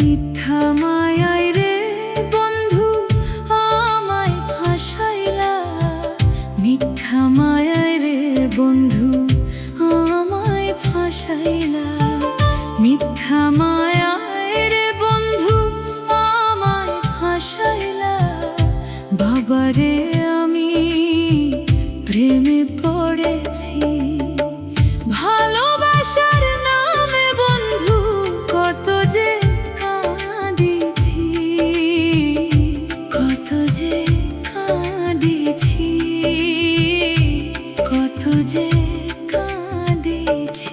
মিথ্যা মায়ায় রে বন্ধু আমায় ফাঁসাইলা, মিথ্যা মায়ায় রে বন্ধু আমায় ফাঁসাইলা, মিথ্যা মায়ায় রে বন্ধু আমায় ফাঁসাইলা। বাবারে আমি প্রেমে পড়েছি, ভালোবাসার নামে বন্ধু কত যে কাঁদিছি, কত যে কাঁদিছি, কত যে কাঁদিছি।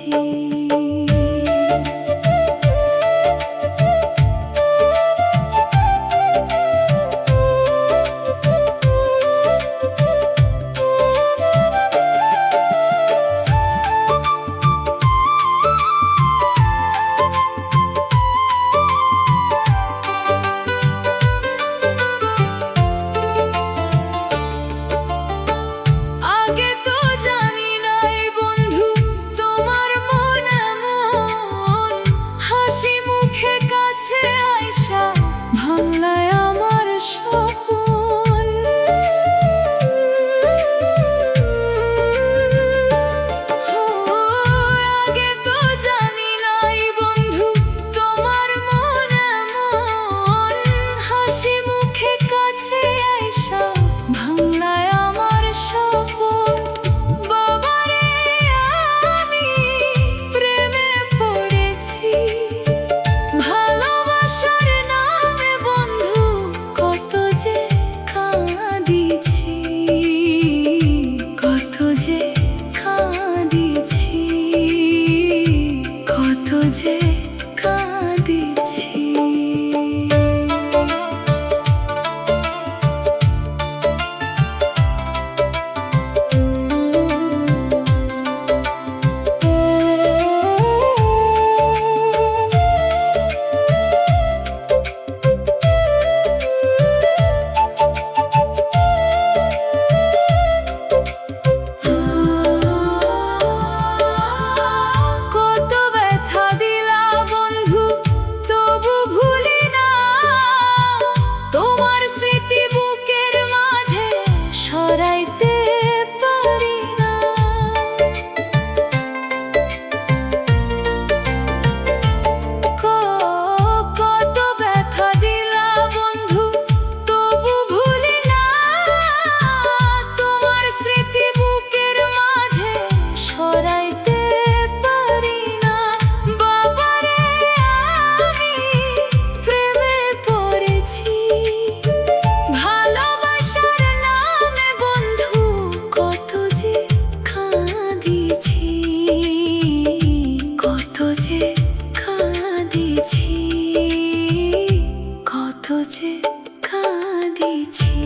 যে কাঁদিছি। কত যে কাঁদিছি,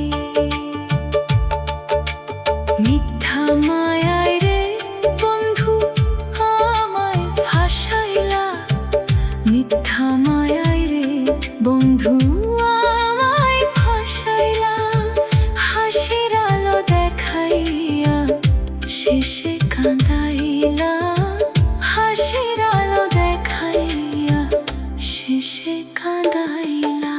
মিথ্যা মায়ায় রে বন্ধু আমায় ফাঁসাইলা, মিথ্যা মায়ায় রে বন্ধু আমায় ফাঁসাইলা। হাসির আলো দেখাইয়া শেষে কাঁদাইলা, হাসির আলো দেখাইয়া শেষে কাঁদাইলা।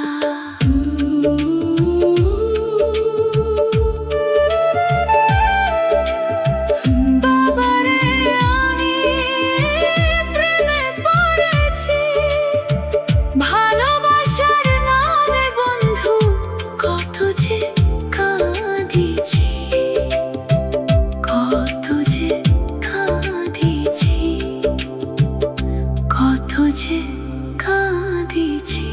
বাবারে আমি প্রেমে পড়েছি, ভালোবাসার নামে বন্ধু কত যে কাঁদিছি, কত যে কাঁদিছি, কত যে কাঁদিছি।